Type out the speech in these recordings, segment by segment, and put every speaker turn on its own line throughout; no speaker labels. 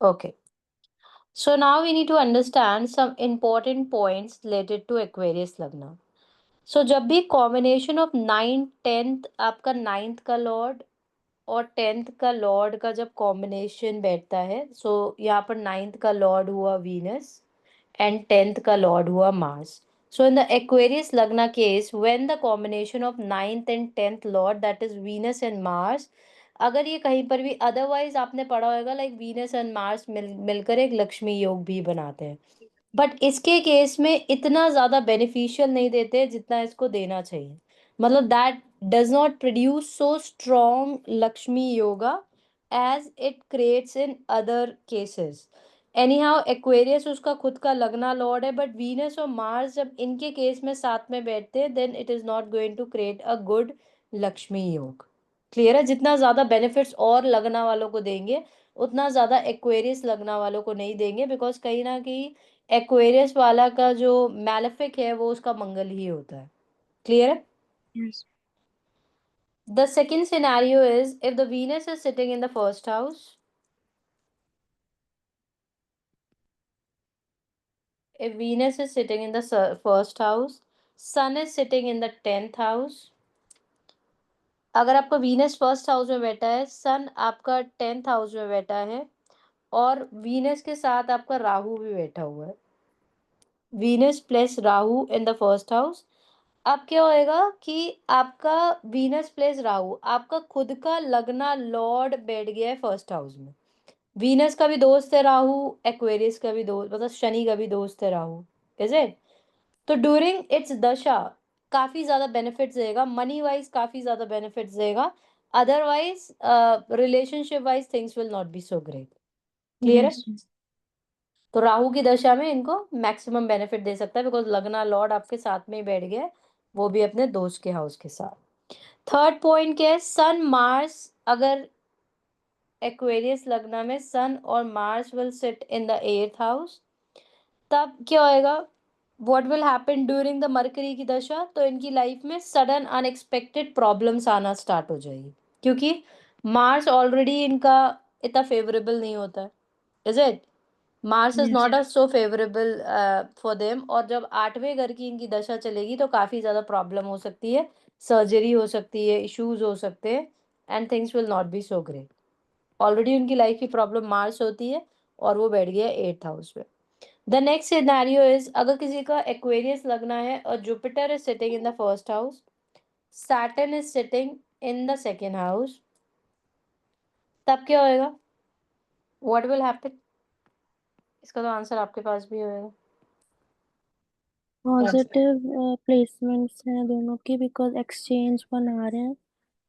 Okay. So now we need to understand some important points related to Aquarius Lagna. So जब भी combination of 9th 10th आपका 9th का Lord और 10th का Lord का जब कॉम्बिनेशन बैठता है, सो यहाँ पर 9th का लॉर्ड हुआ वीनस एंड 10th का लॉर्ड हुआ Mars. So in the Aquarius Lagna case, when the combination of 9th and 10th lord, that is Venus and Mars, अगर ये कहीं पर भी अदरवाइज आपने पढ़ा होगा लाइक वीनस एंड मार्स मिलकर एक लक्ष्मी योग भी बनाते हैं, बट इसके केस में इतना ज्यादा बेनिफिशियल नहीं देते जितना इसको देना चाहिए. मतलब that does not produce so strong Lakshmi yoga as it creates in other cases. Anyhow Aquarius उसका खुद का लगना लॉर्ड है, बट वीनस और मार्स जब इनके केस में साथ में बैठते हैं then it is not going to create a good Lakshmi yoga. Clear है? जितना ज्यादा बेनिफिट्स और लगना वालों को देंगे उतना ज्यादा एक्वेरियस लगना वालों को नहीं देंगे, बिकॉज कहीं ना कहीं एक्वेरियस वाला का जो मैलेफिक है वो उसका मंगल ही होता है. क्लियर है?
Yes.
The second scenario is if the Venus is sitting in the first house. If Venus is sitting in the first house, Sun is sitting in the 10th house. अगर आपका Venus first house में बैठा है, सन आपका 10th house में बैठा है और वीनस के साथ आपका राहु भी बैठा हुआ है. Venus plus Rahu in the first house. अब क्या होएगा कि आपका वीनस प्लस राहु, आपका खुद का लगना लॉर्ड बैठ गया है फर्स्ट हाउस में. वीनस का भी दोस्त है राहु, एक्वेरियस का भी दोस्त, मतलब शनि का भी दोस्त है राहु. Is it? तो ड्यूरिंग इट्स दशा काफी ज्यादा बेनिफिट्स देगा, मनी वाइज काफी ज्यादा बेनिफिट्स देगा. Otherwise relationship wise things will not B so great. Clear है?
Yes. Yes.
तो राहु की दशा में इनको मैक्सिमम बेनिफिट दे सकता है, बिकॉज लगना लॉर्ड आपके साथ में ही बैठ गया है, वो भी अपने दोस्त के हाउस के साथ. थर्ड पॉइंट क्या है? सन मार्स, अगर एक्वेरियस लगना में सन और Mars will sit in the 8th house, तब क्या होएगा? What will happen during the mercury की दशा? तो इनकी लाइफ में सडन अनएक्सपेक्टेड प्रॉब्लम्स आना स्टार्ट हो जाएगी, क्योंकि मार्स ऑलरेडी इनका इतना फेवरेबल नहीं होता है. Is it? Mars is
Yes.
Not a so favourable for them. और जब 8वें घर की इनकी दशा चलेगी तो काफी ज्यादा प्रॉब्लम हो सकती है, सर्जरी हो सकती है, इश्यूज हो सकते हैं, and things will not B so great. Already उनकी लाइफ की प्रॉब्लम मार्स होती है और वो बैठ गया 8th हाउस में. द नेक्स्ट सिनेरियो इज अगर किसी का एक्वेरियस लगना है और Jupiter is sitting in the first house, Saturn is sitting in the second house, तब क्या होएगा? What will happen? इसका तो आंसर आपके पास भी होएगा.
पॉजिटिव प्लेसमेंट्स हैं दोनों की, बिकॉज एक्सचेंज बना रहे हैं.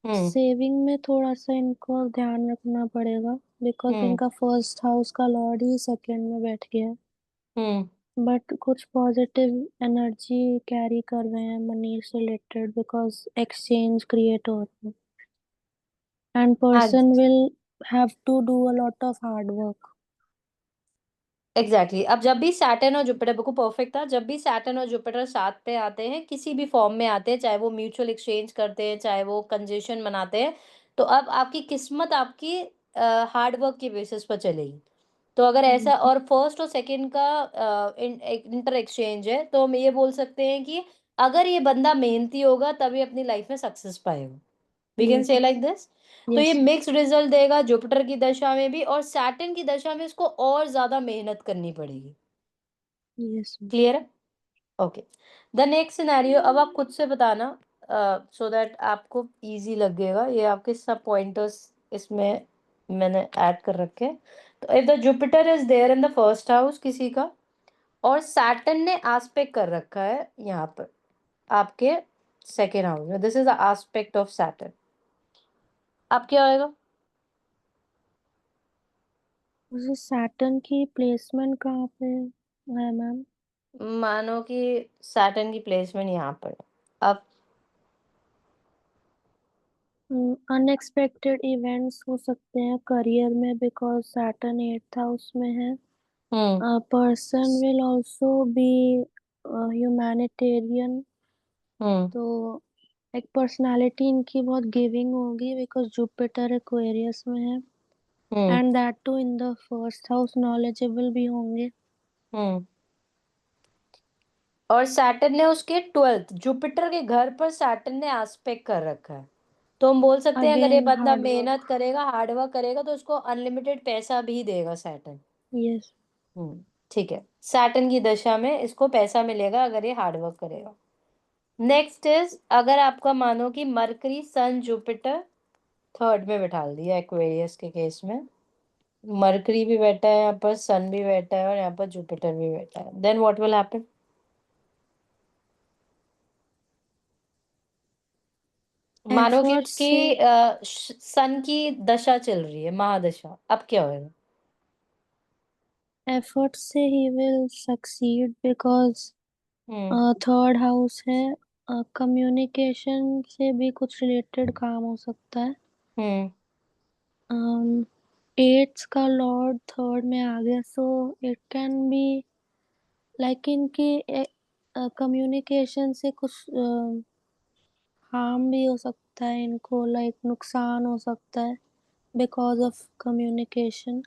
हम्म.
सेविंग में थोड़ा सा इनको ध्यान रखना पड़ेगा, बिकॉज
हम्म.
इनका फर्स्ट हाउस का लॉर्ड ही सेकंड में बैठ गया है.
हम्म.
बट कुछ पॉजिटिव एनर्जी कैरी कर रहे हैं मनी से रिलेटेड, बिकॉज एक्सचेंज क्रिएट हो रहा है एंड
हाँ,
person will have to do a lot of hard work.
Exactly. अब जब भी सैटर्न और जुपिटर, बिल्कुल परफेक्ट था, जब भी सैटर्न और जुपिटर साथ पे आते हैं किसी भी फॉर्म में आते हैं, चाहे वो म्यूचुअल एक्सचेंज करते हैं चाहे वो कंजेशन बनाते हैं, तो अब आपकी किस्मत आपकी हार्ड वर्क की बेसिस पर चलेगी. तो अगर ऐसा, और फर्स्ट और सेकंड का इंटर एक्सचेंज है, तो हम ये बोल सकते हैं कि अगर ये बंदा मेहनती होगा तभी अपनी लाइफ में सक्सेस पाएगा. We can
yes.
Say like this. तो ये
यस.
मिक्स रिजल्ट देगा जुपिटर की दशा में भी, और सैटर्न की दशा में इसको और ज्यादा मेहनत करनी पड़ेगी.
यस.
क्लियर है? ओके. द नेक्स्ट सिनेरियो अब आप खुद से बताना, सो दैट आपको इजी लगेगा. ये आपके सब पॉइंटर्स इसमें मैंने ऐड कर रखे हैं. तो if the Jupiter is there in the first house किसी का, और सैटर्न ने आस्पेक्ट कर रखा है यहाँ पर आपके सेकेंड हाउस में, this is the aspect of Saturn, अब क्या होएगा?
मुझे सैटर्न की प्लेसमेंट कहाँ पे है मैम?
मानो कि सैटर्न की प्लेसमेंट यहाँ पर है. अब
अनएक्सपेक्टेड इवेंट्स हो सकते हैं करियर में, बिकॉज सैटर्न 8th हाउस में है.
Hmm.
Person will also be humanitarian.
Hmm.
तो एक पर्सनालिटी इनकी बहुत गिविंग होगी, बिकॉज जुपिटर एक्वेरियस में है.
Hmm.
And that too in the first house knowledgeable भी होंगे।
हम्म। और सैटर्न ने उसके 12th जुपिटर के घर पर सैटर्न ने एस्पेक्ट कर रखा है। तो हम बोल सकते हैं अगर ये
अगेन
बंदा
हार्ड
मेहनत
वर्क।
करेगा, हार्डवर्क करेगा, तो उसको अनलिमिटेड पैसा भी देगा सैटर्न।
यस।
ठीक है, सैटर्न की दशा में इसको पैसा मिलेगा अगर ये हार्डवर्क करेगा। नेक्स्ट इज, अगर आपका मानो कि मरकरी सन जुपिटर थर्ड में बैठा दिया एक्वेरियस के केस में, मरकरी भी बैठा है यहाँ पर, सन भी बैठा है और यहाँ पर जुपिटर भी बैठा है, देन व्हाट विल हैपन? मानो कि
एफर्ट
उसकी
से
सन की दशा चल रही है, महादशा, अब क्या होगा?
एफर्ट से he will succeed because
hmm.
Third house है। कम्युनिकेशन से भी कुछ रिलेटेड काम हो सकता है।
हम्म।
एट्स का लॉर्ड थर्ड में आ गया, so it can be like इनकी कम्युनिकेशन से कुछ हार्म भी हो सकता है इनको, लाइक नुकसान हो सकता है बिकॉज ऑफ कम्युनिकेशन।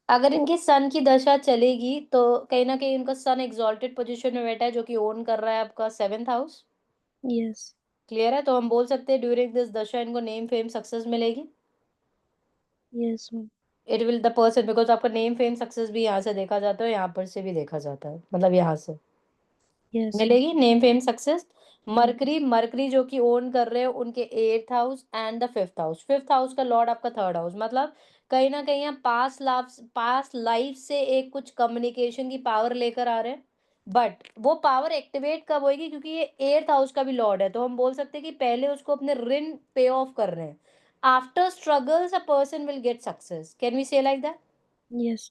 अगर इनकी सन की दशा चलेगी तो कहीं ना कहीं उनका सन एग्जॉल्टेड पोजीशन में बैठा है जो कि ओन कर रहा है आपका सेवेंथ हाउस।
यस।
क्लियर है? तो हम बोल सकते हैं ड्यूरिंग दिस दशा इनको नेम फेम सक्सेस मिलेगी।
Yes.
It will the person, because आपका नेम फेम सक्सेस भी यहाँ से देखा जाता है, यहाँ पर से भी देखा जाता है, मतलब यहाँ से
यस।
मिलेगी name fame success. Mercury, mercury जो कि ओन कर रहे हो उनके eighth house and the fifth house, fifth house का लॉर्ड आपका थर्ड हाउस, मतलब कहीं ना कहीं आप पास लाइफ से एक कुछ कम्युनिकेशन की पावर लेकर आ रहे हैं। बट वो पावर एक्टिवेट कब होगी, क्योंकि ये एट्थ हाउस का भी लॉर्ड है, तो हम बोल सकते हैं कि पहले उसको अपने ऋण पे ऑफ कर रहे हैं। After struggles a person will get success, can we say like that?
Yes.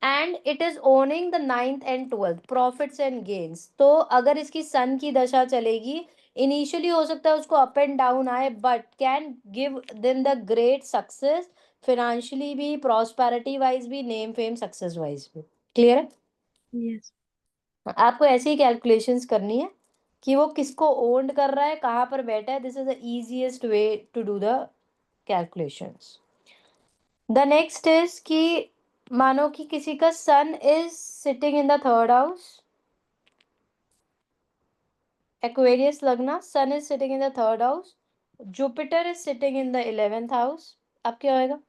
And it is owning the ninth and twelfth profits and gains. तो अगर इसकी सन की दशा चलेगी, इनिशियली हो सकता है उसको अप एंड डाउन आए, but can give them the great success, financially भी, प्रॉस्पेरिटी वाइज भी, नेम फेम सक्सेस वाइज भी। क्लियर है?
यस।
आपको ऐसी ही कैलकुलेशंस करनी है कि वो किसको ओन्ड कर रहा है, कहाँ पर बैठा है। This is the easiest way to do the calculations. The next is कि मानो कि किसी का sun is sitting in the third house, Aquarius lagna, sun is sitting in the third house, Jupiter is sitting in the 11th house. अब क्या होएगा?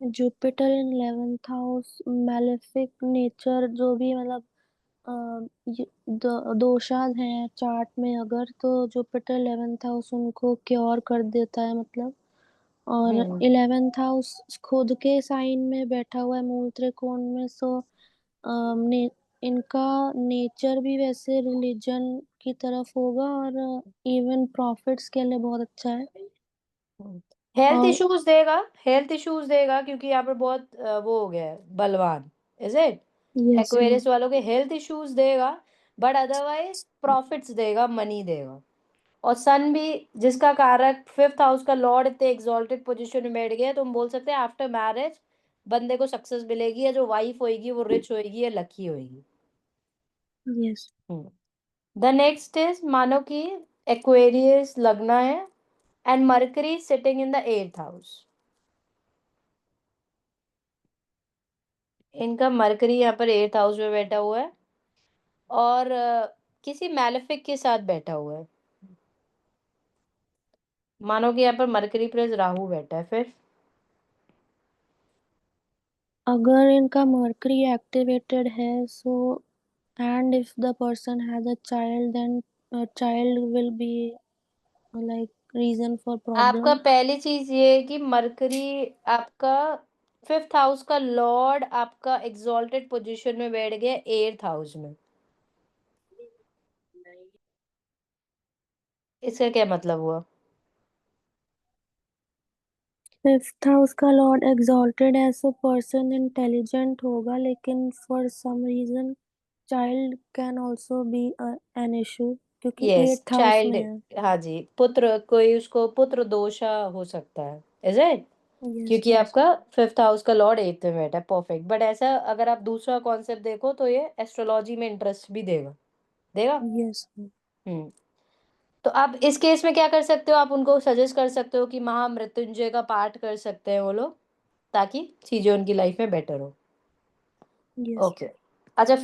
Jupiter in 11th house, malefic nature जो भी मतलब दोषाज हैं चार्ट में, अगर तो जुपिटर 11th हाउस उनको क्योर कर देता है मतलब। और
हम्म।
11th हाउस खुद के साइन में बैठा हुआ है मूल त्रिकोण में, सो इनका नेचर भी वैसे रिलीजन की तरफ होगा और इवन प्रॉफिट्स के लिए बहुत अच्छा है।
हेल्थ
और
इश्यूज देगा, हेल्थ इश्यूज देगा क्योंकि यहाँ पर बहुत वो हो गया है बलवान, is it?
Yes ma'am.
Aquarius वालों के हेल्थ इश्यूज देगा, बट अदरवाइज प्रॉफिट्स देगा, मनी देगा। और सन भी, जिसका कारक फिफ्थ हाउस का लॉर्ड इतने एग्जॉल्टेड पोजीशन में बैठ गया, तो हम बोल सकते हैं आफ्टर मैरिज बंदे को सक्सेस मिलेगी, या जो वाइफ होएगी वो रिच होएगी या लकी होएगी।
यस।
द नेक्स्ट इज, मानो कि एक्वेरियस लगना है and mercury sitting in the eighth house. इनका मरकरी यहाँ पर एट्थ हाउस में बैठा हुआ है और किसी मैलेफिक के साथ बैठा हुआ है। मानो कि यहाँ पर मरकरी प्लस राहु बैठा है, फिर
अगर इनका मर्करी एक्टिवेटेड है, so and if the person has a child, then child will be like reason for
आपका
प्रॉब्लम।
पहली चीज ये है कि मरकरी आपका फिफ्थ हाउस का लॉर्ड आपका एग्जॉल्टेड पोजीशन में बैठ गया एट्थ हाउस में। इसका क्या मतलब हुआ?
फिफ्थ हाउस का लॉर्ड एग्जॉल्टेड है, सो पर्सन इंटेलिजेंट होगा, लेकिन for some reason child can also be an issue क्योंकि
यस,
एट्थ हाउस
चाइल्ड।
में है।
हाँ जी, पुत्र, कोई उसको पुत्र दोषा हो सकता है, इज इट?
यस।
क्योंकि
यस।
आपका फिफ्थ हाउस का लॉर्ड एट्थ में बैठा है, परफेक्ट। बट ऐसा अगर आप दूसरा कॉन्सेप्ट देखो तो ये एस्ट्रोलॉजी में इंटरेस्ट भी देगा, देगा।
यस।
हम्म। तो आप इस केस में क्या कर सकते हो, आप उनको सजेस्ट कर सकते हो कि महामृत्युंजय का पाठ कर सकते हैं वो लोग, ताकि चीजें उनकी लाइफ में बेटर हो।
यस।
ओके। अच्छा,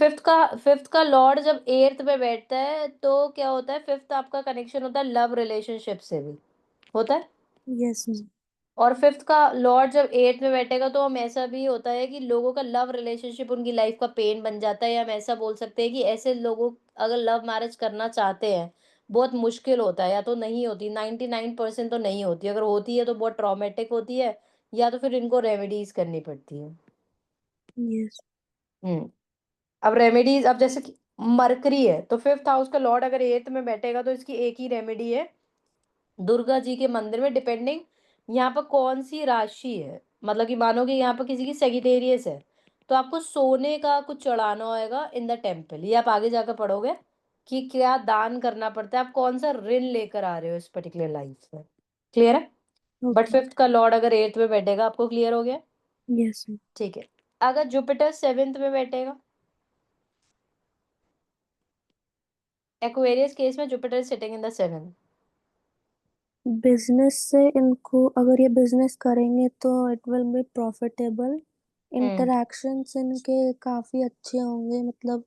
फिफ्थ का लॉर्ड जब एट्थ में बैठता है तो क्या होता है, फिफ्थ आपका कनेक्शन होता है लव रिलेशनशिप से भी होता है।
Yes ma'am.
और फिफ्थ का लॉर्ड जब एट्थ में बैठेगा तो हम ऐसा भी होता है कि लोगों का लव रिलेशनशिप उनकी लाइफ का पेन बन जाता है, या हम ऐसा बोल सकते हैं कि ऐसे लोगों अगर लव मैरिज करना चाहते हैं, बहुत मुश्किल होता है, या तो नहीं होती, 99% तो नहीं होती, अगर होती है तो बहुत ट्रॉमेटिक होती है, या तो फिर इनको रेमेडीज करनी पड़ती है।
यस।
हम्म। अब रेमेडीज, अब जैसे कि मरकरी है तो फिफ्थ हाउस का लॉर्ड अगर एट्थ में बैठेगा तो इसकी एक ही रेमेडी है, दुर्गा जी के मंदिर में, डिपेंडिंग यहाँ पर कौन सी राशि है, मतलब कि मानो कि यहाँ पर किसी की सेगिटेरियस है, तो आपको सोने का कुछ चढ़ाना होगा इन द टेम्पल, ये आप आगे जाकर पढ़ोगे कि क्या दान करना पड़ता है, आप कौन सा ऋण लेकर आ रहे हो इस पर्टिकुलर लाइफ में। क्लियर है। But
okay.
फिफ्थ का लॉर्ड अगर एट्थ में बैठेगा, आपको क्लियर हो गया।
Yes ma'am.
ठीक है। अगर जुपिटर सेवेंथ में बैठेगा, एक्वेरियस केस में Jupiter sitting in the seventh.
Business से इनको, अगर ये बिजनेस करेंगे तो it will be profitable.
Hmm.
Interactions इनके काफी अच्छे होंगे, मतलब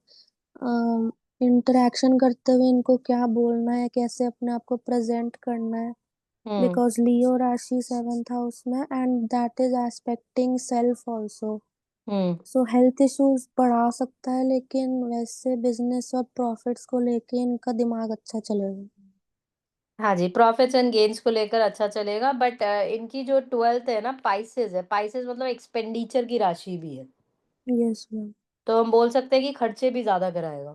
इंटरैक्शन करते हुए इनको क्या बोलना है, कैसे अपने आप को प्रेजेंट करना है,
हम्म।
बिकॉज लियो राशि सेवेंथ हाउस में and that is expecting self also.
Hmm.
So health issues बढ़ा सकता है, लेकिन वैसे बिजनेस और प्रॉफिट्स को लेके इनका दिमाग अच्छा चलेगा।
हाँ जी, प्रॉफिट्स एंड गेन्स को लेकर अच्छा चलेगा, बट इनकी जो ट्वेल्थ है ना, पाइसेस है, पाइसेस मतलब एक्सपेंडिचर की राशि भी है,
यस मैम।
तो हम बोल सकते हैं कि खर्चे भी ज्यादा कराएगा,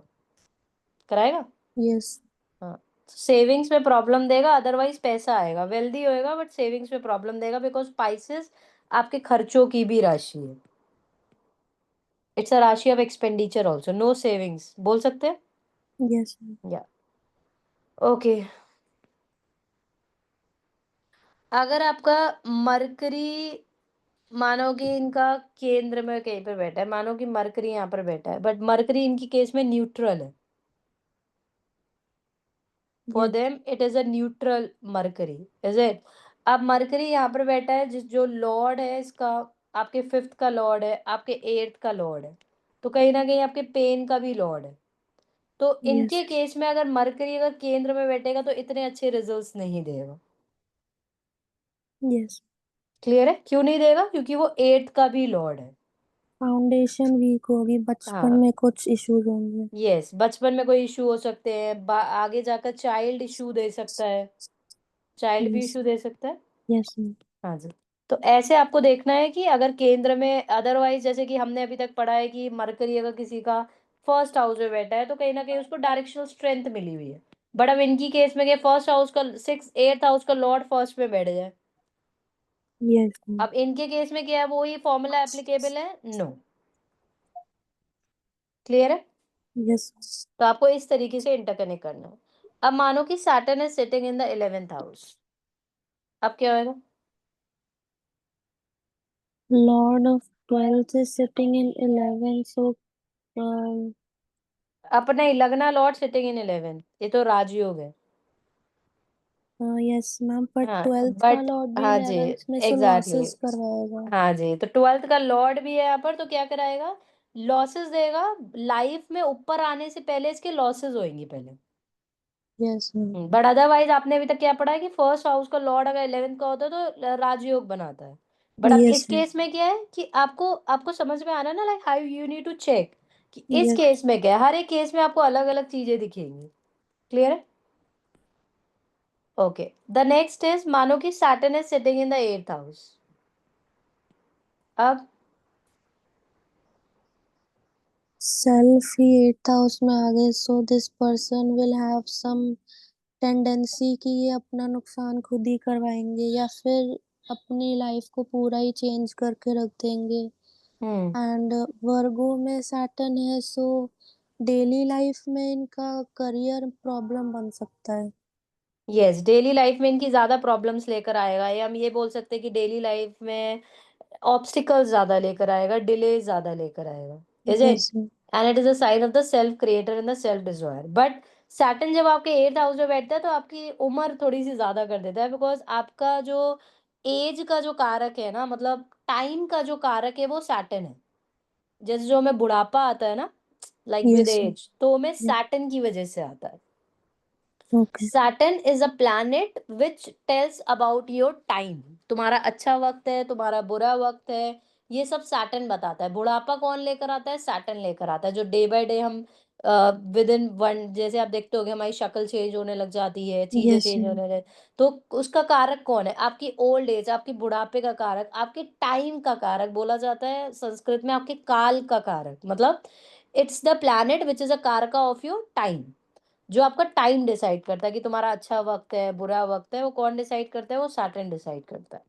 कराएगा।
यस।
हाँ। सेविंग्स में प्रॉब्लम देगा, अदरवाइज पैसा आएगा, वेल्दी होएगा, बट सेविंग्स में प्रॉब्लम देगा, बिकॉज पाइसेस आपके खर्चों की भी राशि है, it's a rashi of expenditure also, no savings बोल सकते हैं।
यस।
या ओके। अगर आपका मरकरी, मानो कि इनका केंद्र में कहीं पर बैठा है, मानो कि मरकरी यहाँ पर बैठा है, बट मरकरी इनकी केस में न्यूट्रल है, for
yes.
Them it is a neutral mercury, is it. अब मरकरी यहाँ पर बैठा है, जिस जो लॉर्ड है इसका, आपके फिफ्थ का लॉर्ड है, आपके एट्थ का लॉर्ड है, तो कहीं ना कहीं आपके पेन का भी लॉर्ड है, तो
यस।
इनके केस में अगर मरकरी अगर केंद्र में बैठेगा तो इतने अच्छे रिजल्ट्स नहीं देगा।
यस।
क्लियर है, क्यों नहीं देगा, क्योंकि वो एट्थ का भी लॉर्ड है।
फाउंडेशन वीक होगी, बचपन
हाँ।
में कुछ इश्यूज होंगे।
यस, बचपन में कोई इशू हो सकते हैं, आगे जाकर चाइल्ड इशू दे सकता है, चाइल्ड भी
यस।
इशू दे सकता है।
Yes ma'am.
हाँ जी। तो ऐसे आपको देखना है कि अगर केंद्र में, अदरवाइज जैसे कि हमने अभी तक पढ़ा है कि मरकरी अगर किसी का फर्स्ट हाउस में बैठा है तो कहीं ना कहीं उसको डायरेक्शनल स्ट्रेंथ मिली हुई है, बट अब इनकी केस में क्या, फर्स्ट हाउस का, सिक्स एट्थ हाउस का लॉर्ड फर्स्ट में बैठ जाए,
यस मैम।
अब इनके केस में क्या है, वो ही फॉर्मूला एप्लीकेबल है, नो। क्लियर है।
यस।
तो आपको इस तरीके से इंटरकनेक्ट करना है। अब मानो कि Saturn is sitting in the 11th house, अब क्या होगा।
Lord of twelfth is sitting इन 11, सो
अपना ही लगना लॉर्ड सिटिंग इन 11th, ये तो राजयोग है।
यस मैम, पर
हाँ
ट्वेल्थ का
बट,
लॉर्ड भी
हाँ जी,
11th में, सो
एग्जैक्टली
लॉसेस
exactly.
करवाएगा।
हाँ जी, तो ट्वेल्थ का लॉर्ड भी है यहाँ पर, तो क्या कराएगा, लॉसेस देगा, लाइफ में ऊपर आने से पहले इसके लॉसेस होंगी पहले।
Yes ma'am.
बट अदरवाइज आपने अभी तक क्या पढ़ा है कि फर्स्ट हाउस का लॉर्ड अगर 11th का होता है तो राजयोग बनाता है, बट अब
यस
इस
मैम।
केस में क्या है कि आपको आपको समझ में आना है ना, like how you need to check कि इस
यस।
केस में क्या है, हर एक केस में आपको अलग अलग चीजें दिखेंगी। क्लियर है। ओके। द नेक्स्ट इज, मानो कि Saturn is sitting in the 8th house, अब
सेल्फ ही 8th हाउस में आ गए, so this person will have some tendency कि ये अपना नुकसान खुद ही करवाएंगे, या फिर अपनी लाइफ को पूरा ही चेंज करके रख देंगे।
हम्म।
एंड वर्गो में सैटर्न है, सो डेली लाइफ में इनका करियर प्रॉब्लम बन सकता है।
यस, डेली लाइफ में इनकी ज्यादा प्रॉब्लम्स लेकर आएगा, या हम ये बोल सकते हैं कि डेली लाइफ में ऑब्स्टिकल्स ज्यादा लेकर आएगा, डिले ज्यादा लेकर आएगा, is it.
Yes ma'am.
And it is a sign of the self creator and the self desire, but Saturn जब आपके 8th हाउस में बैठता है तो आपकी उम्र थोड़ी-सी ज़्यादा कर देता है, बिकॉज़ आपका जो ऐज का जो कारक है ना, मतलब टाइम का जो कारक है वो सैटर्न है। जैसे जो हमें बुढ़ापा आता है ना, like with
yes ma'am.
Age, तो हमें
या
सैटर्न की वज़ह से आता है।
Okay.
Saturn is a planet which tells about your time। तुम्हारा अच्छा वक्त है, तुम्हारा बुरा वक्त है, ये सब सैटर्न बताता है। बुढ़ापा कौन लेकर आता है? सैटर्न लेकर आता है। जो डे बाय डे हम विद इन वन, जैसे आप देखते होगे हमारी शक्ल चेंज होने लग जाती है, चीजें
यस
चेंज
मैम।
होने लग, तो उसका कारक कौन है? आपकी ओल्ड एज, आपकी बुढ़ापे का कारक, आपके टाइम का कारक बोला जाता है संस्कृत में, आपके काल का कारक, मतलब it's the planet which is a कारका ऑफ योर टाइम। जो आपका टाइम डिसाइड करता है कि तुम्हारा अच्छा वक़्त है, बुरा वक़्त है, वो कौन डिसाइड करता है? वो सैटर्न डिसाइड करता है।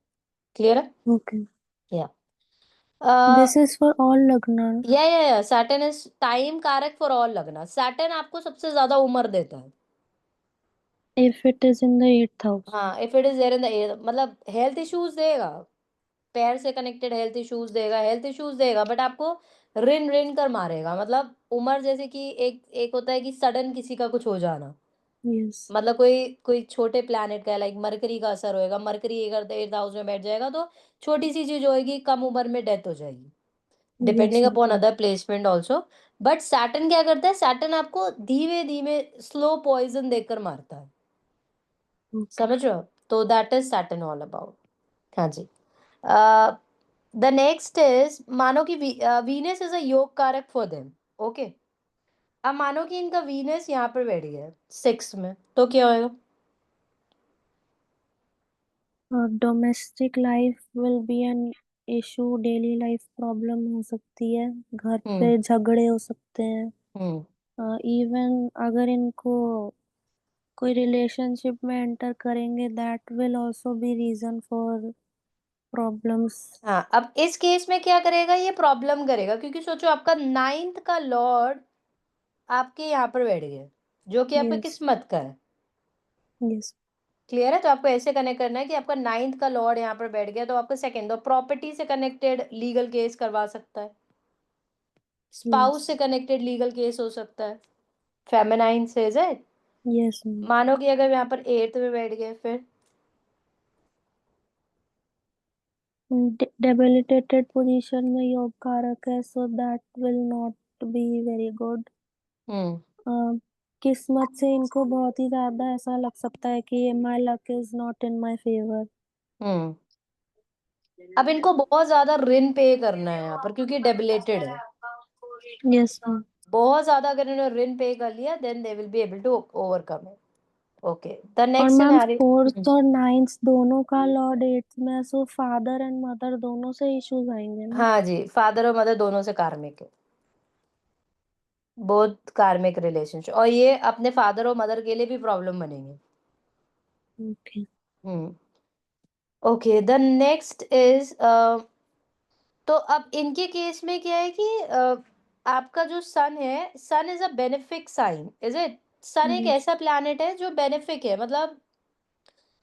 क्लियर है?
ओके।
या uh,
this is for all lagna.
या Saturn is time karaka for all lagna. Saturn आपको सबसे ज़्यादा उम्र देता है।
If it is in the 8th house.
हाँ, if it is there in the air, मतलब हेल्थ इश्यूज़ देगा, पैर से कनेक्टेड हेल्थ इश्यूज़ देगा, बट आपको रिन-रिन कर मारेगा। मतलब उम्र जैसे कि एक एक होता है कि सडन किसी का कुछ हो जाना।
यस।
मतलब कोई कोई छोटे प्लैनेट का, लाइक मरकरी का असर होएगा, मरकरी अगर 8th हाउस में बैठ जाएगा तो छोटी-सी चीज़ होएगी, कम उम्र में डेथ हो जाएगी,
yes
depending
ma'am.
Upon other placement also. But Saturn क्या करता है? सैटर्न आपको धीमे-धीमे स्लो पॉइज़न देकर मारता है।
ओके।
समझ रहे हो? तो that is Saturn all about. हाँ जी। अ, द नेक्स्ट इज़, मानो कि वीनस इज़ अ योग कारक फॉर देम। ओके। अब मानो कि इनका वीनस यहाँ पर बैठ गया है 6th में, तो क्या होएगा?
Domestic life will be an issue, daily life problem हो सकती है, घर
हुँ,
पे झगड़े हो सकते हैं।
हुँ।
इवन अगर इनको कोई रिलेशनशिप में एंटर करेंगे, that will also be reason for problems.
हाँ, अब इस केस में क्या करेगा? ये प्रॉब्लम करेगा, क्योंकि सोचो आपका 9th का लॉर्ड आपके यहाँ पर बैठ गया, जो कि आपकी
यस।
किस्मत का है।
यस।
क्लियर है? तो आपको ऐसे कनेक्ट करना है कि आपका 9th का लॉर्ड यहाँ पर बैठ गया, तो आपका सेकंड, तो प्रॉपर्टी से कनेक्टेड लीगल केस करवा सकता है,
यस।
स्पाउस से कनेक्टेड लीगल केस हो सकता है, फेमिनाइन से है।
यस।
मानो कि अगर यहाँ पर 8th में बैठ गए फिर।
डेबिलिटेटेड पोजीशन में योग कारक है, so that will not be very good.
हुँ,
किस्मत से इनको बहुत ही ज्यादा ऐसा लग सकता है कि my luck is not in my favour.
हुँ। अब इनको बहुत ज़्यादा ऋण पे करना है यहाँ पर, क्योंकि डेबिलेटेड है।
Yes ma'am.
बहुत ज़्यादा अगर इन्होंने ऋण पे कर लिया, then they will be able to overcome it. Okay, the
और
नेक्स्ट
मैम
सिनेरियो।
4th और 9th दोनों का लॉर्ड 8th में, सो फादर एंड मदर दोनों से इश्यूज आएंगे ना।
हाँ जी, फादर और मदर दोनों से कार्मिक है, बोथ कार्मिक रिलेशनशिप, और ये अपने फादर और मदर के लिए भी प्रॉब्लम बनेंगे।
Okay.
Hmm. Okay, the next is, तो अब इनके केस में क्या है कि आपका जो सन है, sun is a benefic sign, is it? Sun एक
यस।
ऐसा प्लैनेट है जो बेनिफिक है, मतलब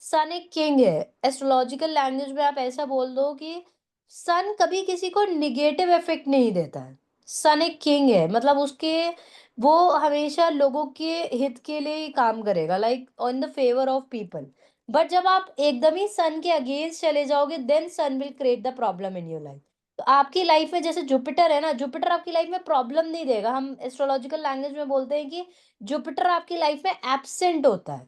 सन एक किंग है। एस्ट्रोलॉजिकल लैंग्वेज में आप ऐसा बोल दो कि सन कभी किसी को निगेटिव इफेक्ट नहीं देता है। सन एक किंग है, मतलब उसके, वो हमेशा लोगों के हित के लिए ही काम करेगा, like on the favour of people. But जब आप एकदम ही सन के अगेंस्ट चले जाओगे, then Sun will create the problem in your life. तो आपकी लाइफ में जैसे जुपिटर है ना, जुपिटर आपकी लाइफ में प्रॉब्लम नहीं देगा। हम एस्ट्रोलॉजिकल लैंग्वेज में बोलते हैं कि जुपिटर आपकी लाइफ में एब्सेंट होता है।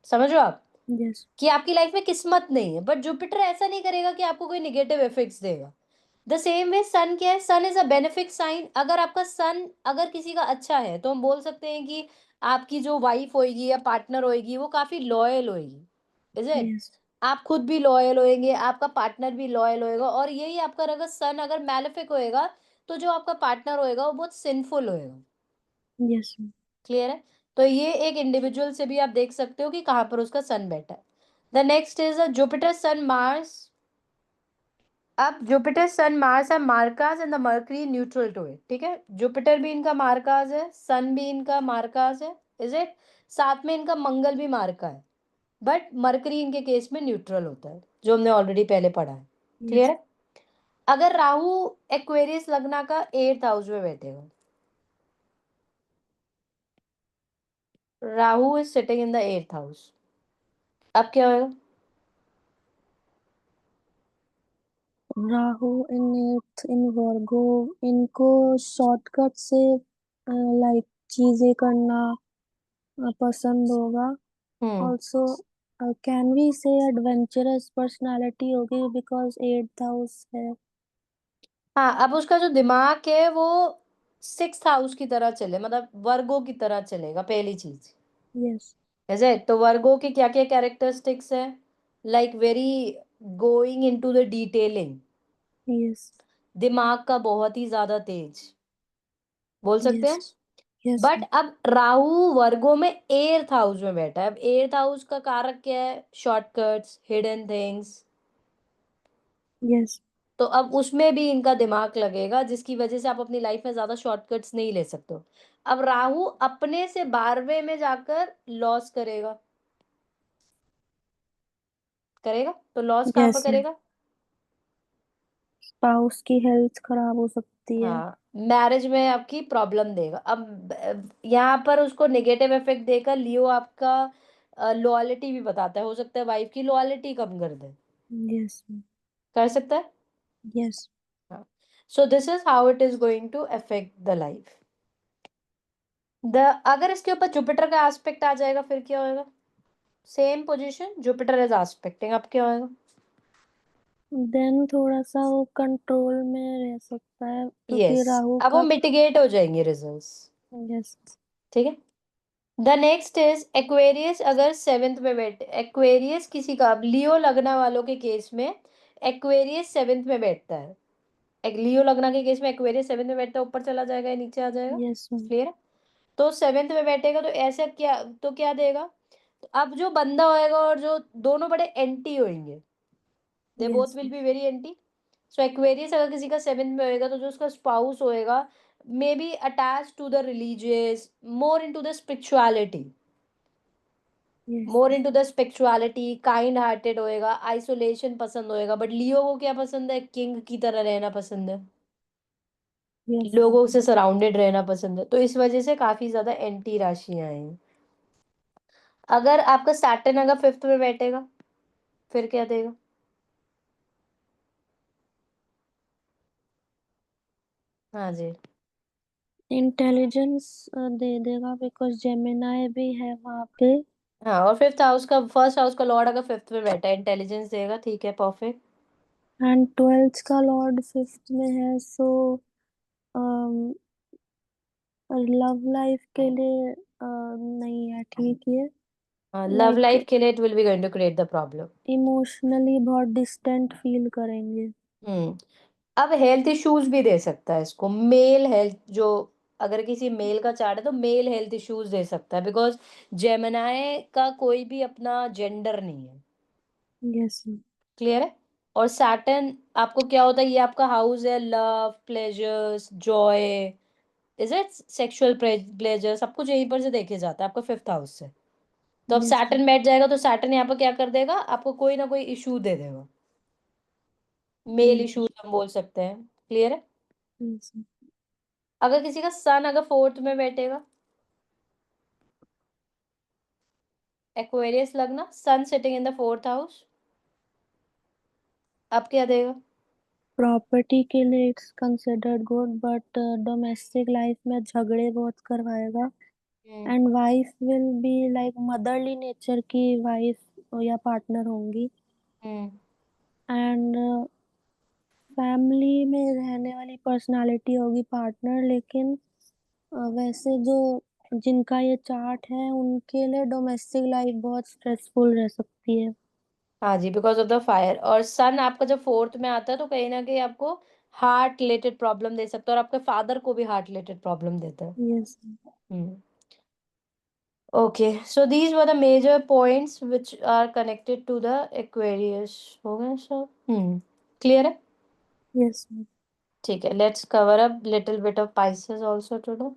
समझ रहे हो आप?
यस।
कि आपकी लाइफ में किस्मत नहीं है, बट जुपिटर ऐसा नहीं करेगा कि आपको कोई नेगेटिव इफेक्ट्स देगा। द सेम वे सन क्या है? Sun is a benefic sign. अगर आपका सन अगर किसी का अच्छा है, तो हम बोल सकते हैं कि आपकी जो वाइफ होएगी या पार्टनर होएगी, वो काफी लॉयल होएगी, इज इट?
यस।
आप खुद भी लॉयल होएंगे, आपका पार्टनर भी लॉयल होएगा, और यही आपका अगर सन अगर मैलेफिक होएगा, तो जो आपका पार्टनर होएगा वो बहुत सिंफुल होएगा।
यस।
क्लियर है? तो ये एक इंडिविजुअल से भी आप देख सकते हो कि कहाँ पर उसका सन बैठा है। The next is a Jupiter sun Mars. अब जुपिटर सन मार्स है मार्कास and the Mercury neutral to it, ठीक है? जुपिटर भी इनका मार्कास है, सन भी इनका मार्कास है, इज इट? साथ में इनका मंगल भी मार्का है, बट मरकरी इनके केस में न्यूट्रल होता है, जो हमने ऑलरेडी पहले पढ़ा है। Clear
yes.
है? अगर राहु एक्वेरियस लग्ना का 8th हाउस में बैठेगा, Rahu is sitting in the 8th house. अब क्या होगा?
राहु इन एट्थ इन वर्गो, इनको शॉर्टकट से लाइक चीजें करना पसंद होगा।
हम्म।
ऑल्सो कैन वी से एडवेंचरस पर्सनालिटी होगी बिकॉज एट्थ हाउस है।
हाँ, अब उसका जो दिमाग है वो 6th हाउस की तरह चले, मतलब वर्गो की तरह चलेगा, पहली चीज।
यस।
ऐसे तो वर्गो के क्या क्या कैरेक्टरिस्टिक्स है? Like very going into the detailing,
yes.
दिमाग का बहुत ही ज्यादा तेज, बोल सकते
यस।
हैं।
यस।
बट अब राहु वर्गो में 8th हाउस में बैठा है। अब 8th हाउस का कारक क्या है? Shortcuts, hidden things.
यस।
तो अब उसमें भी इनका दिमाग लगेगा, जिसकी वजह से आप अपनी लाइफ में ज्यादा शॉर्टकट्स नहीं ले सकते हो। अब राहु अपने से 12वें में जाकर लॉस करेगा, करेगा तो लॉस कहाँ पर
यस।
करेगा?
स्पाउस की हेल्थ खराब हो सकती है।
हाँ, मैरिज में आपकी प्रॉब्लम देगा। अब यहाँ पर उसको नेगेटिव इफेक्ट देकर लियो आपका लॉयलिटी भी बताता है, हो सकता है वाइफ की लॉयलिटी कम कर दे,
यस।
कर सकता है।
यस।
हाँ, so this is how it is going to affect the life. The अगर इसके ऊपर जुपिटर का एस्पेक्ट आ जाएगा फिर क्या होएगा? Same position, Jupiter is expecting, अब क्या होएगा?
देन थोड़ा सा वो कंट्रोल में रह सकता है क्योंकि
यस,
राहु
अब वो
का।
मिटिगेट हो जाएंगे रिजल्ट्स।
यस।
ठीक है। The next is Aquarius. अगर 7th में बैठे एक्वेरियस किसी का, अब लियो लगना वालों के केस में एक्वेरियस 7th में बैठता है। एक लियो लगना के केस में एक्वेरियस 7th में बैठता है, ऊपर चला जाएगा या नीचे आ जाएगा?
Yes ma'am.
क्लियर है। तो 7th में बैठेगा तो ऐसा क्या, तो क्या देगा? तो अब जो बंदा होएगा और जो दोनों बड़े एंटी होंगे, they both
yes.
Will be very anti. So Aquarius अगर किसी का 7th में होएगा तो जो उसका स्पाउस होएगा may be attach to the religious, more into the spirituality,
yes.
More into the spirituality, kind hearted होएगा, आइसोलेशन पसंद होएगा। बट लियो को क्या पसंद है? किंग की तरह रहना पसंद है,
यस।
लोगों से सराउंडेड रहना पसंद है। तो इस वजह से काफी ज्यादा एंटी राशियां हैं। अगर आपका सैटर्न अगर 5th में बैठेगा फिर क्या देगा? हाँ जी।
इंटेलिजेंस दे देगा बिकॉज जेमिनाई भी है वहां पे।
हाँ, और 5th हाउस का, 1st हाउस का लॉर्ड अगर 5th में बैठा है, इंटेलिजेंस देगा। ठीक है, परफेक्ट।
एंड ट्वेल्थ का लॉर्ड फिफ्थ में है सो लव लाइफ के लिए नहीं है ठीक है।
लव
लाइक
लाइफ के लिए it will be going to create the problem.
Emotionally बहुत डिस्टेंट फील करेंगे।
हम्म। अब हेल्थ इश्यूज भी दे सकता है इसको, मेल हेल्थ जो, अगर किसी मेल का चार्ट है तो मेल हेल्थ इश्यूज दे सकता है, बिकॉज जेमिनाई का कोई भी अपना जेंडर नहीं है।
यस।
क्लियर है। और सैटर्न आपको क्या होता है? ये आपका हाउस है love, pleasures, Joy, is it sexual pleasure, सब कुछ यहीं पर से देखे जाता है आपका 5th हाउस से। तो अब
यस।
सैटर्न बैठ जाएगा तो सैटर्न यहाँ पर क्या कर देगा? आपको कोई ना कोई इशू दे देगा, मेल
यस।
इशूज हम बोल सकते हैं। क्लियर है।
यस।
अगर किसी का सन अगर 4th में बैठेगा, Aquarius lagna, sun sitting in the 4th house, अब क्या देगा?
प्रॉपर्टी के लिए it's considered good but domestic life में झगड़े बहुत करवाएगा।
Hmm.
And wife will be like motherly nature की वाइफ या पार्टनर होंगी।
हम्म।
एंड फैमिली में रहने वाली पर्सनालिटी होगी पार्टनर, लेकिन वैसे जो जिनका ये चार्ट है उनके लिए डोमेस्टिक लाइफ बहुत स्ट्रेसफुल रह सकती है।
हाँ जी, बिकॉज ऑफ द फायर। और सन आपका जब 4th में आता है तो कहीं ना कहीं आपको हार्ट रिलेटेड प्रॉब्लम दे सकता है, और आपके फादर को भी हार्ट रिलेटेड प्रॉब्लम देता है।
Yes.
Hmm. Okay, so these were the major points which are connected to the Aquarius. हो गए सब? क्लियर है।
यस।
ठीक है, let's cover up little bit of Pisces also today.